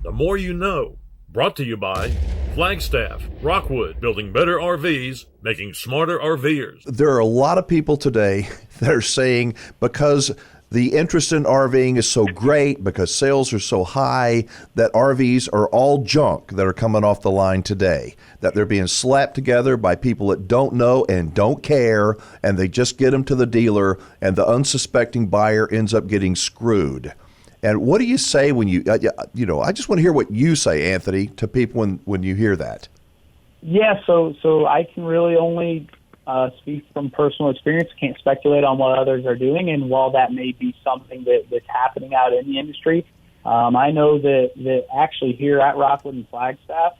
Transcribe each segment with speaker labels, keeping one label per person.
Speaker 1: The more you know. Brought to you by Flagstaff, Rockwood, building better RVs, making smarter RVers.
Speaker 2: There are a lot of people today that are saying because the interest in RVing is so great, because sales are so high, that RVs are all junk that are coming off the line today, that they're being slapped together by people that don't know and don't care, and they just get them to the dealer, and the unsuspecting buyer ends up getting screwed. And what do you say when I just want to hear what you say, Anthony, to people when you hear that.
Speaker 3: Yeah, so I can really only speak from personal experience. Can't speculate on what others are doing, and while that may be something that's happening out in the industry, I know that actually here at Rockwood and Flagstaff,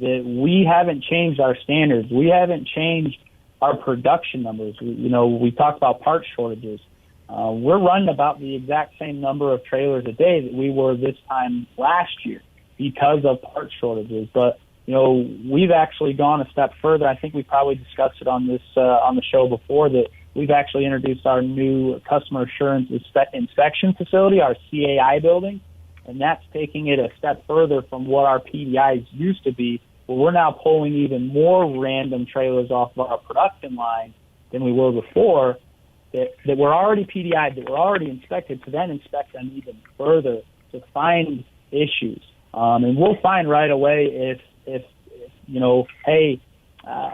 Speaker 3: that we haven't changed our standards. We haven't changed our production numbers. We talked about part shortages. We're running about the exact same number of trailers a day that we were this time last year because of part shortages. But, we've actually gone a step further. I think we probably discussed it on the show before, that we've actually introduced our new customer assurance inspection facility, our CAI building, and that's taking it a step further from what our PDIs used to be, where we're now pulling even more random trailers off of our production line than we were before, that were already PDI'd, that were already inspected, to then inspect them even further to find issues. And we'll find right away if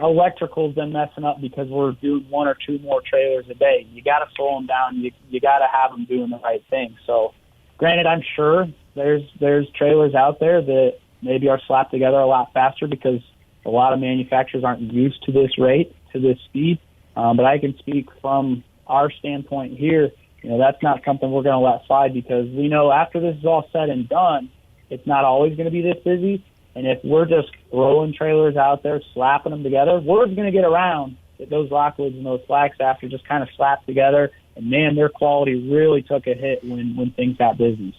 Speaker 3: electrical's been messing up because we're doing one or two more trailers a day. You got to slow them down. You got to have them doing the right thing. So, granted, I'm sure there's trailers out there that maybe are slapped together a lot faster because a lot of manufacturers aren't used to this rate, to this speed. But I can speak from our standpoint here. That's not something we're going to let slide, because we know after this is all said and done, it's not always going to be this busy. And if we're just throwing trailers out there, slapping them together, word's going to get around that those Rockwoods and those Flagstaffs are just kind of slapped together. And, man, their quality really took a hit when things got busy.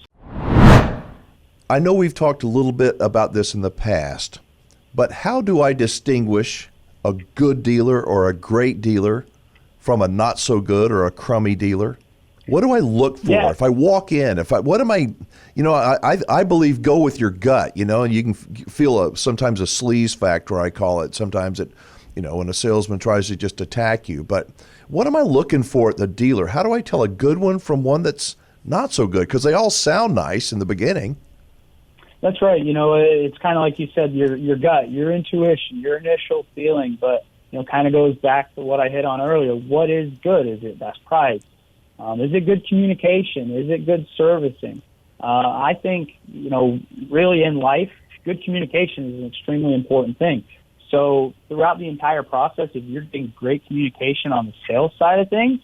Speaker 2: I know we've talked a little bit about this in the past, but how do I distinguish a good dealer or a great dealer from a not so good or a crummy dealer? What do I look for?
Speaker 3: Yeah.
Speaker 2: If I walk in, I believe go with your gut, and you can feel sometimes a sleaze factor, I call it. Sometimes it, when a salesman tries to just attack you. But what am I looking for at the dealer? How do I tell a good one from one that's not so good? Because they all sound nice in the beginning.
Speaker 3: That's right. It's kind of like you said, your gut, your intuition, your initial feeling, but kind of goes back to what I hit on earlier. What is good? Is it best price? Is it good communication? Is it good servicing? I think, really in life, good communication is an extremely important thing. So throughout the entire process, if you're getting great communication on the sales side of things,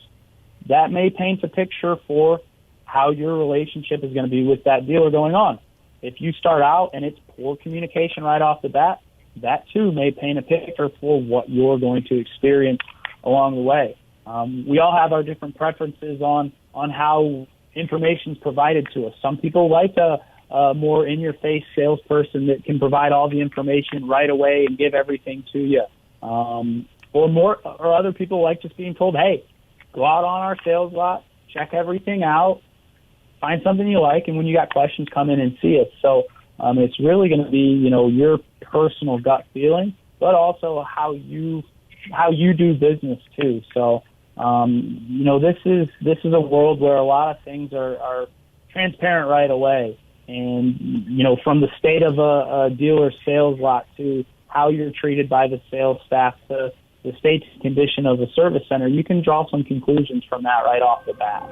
Speaker 3: that may paint a picture for how your relationship is going to be with that dealer going on. If you start out and it's poor communication right off the bat, that too may paint a picture for what you're going to experience along the way. We all have our different preferences on how information is provided to us. Some people like a more in-your-face salesperson that can provide all the information right away and give everything to you. Or other people like just being told, hey, go out on our sales lot, check everything out, find something you like, and when you got questions, come in and see us. So it's really going to be, your personal gut feeling, but also how you do business too. So, this is a world where a lot of things are transparent right away. And, from the state of a dealer's sales lot to how you're treated by the sales staff to the state condition of the service center, you can draw some conclusions from that right off the bat.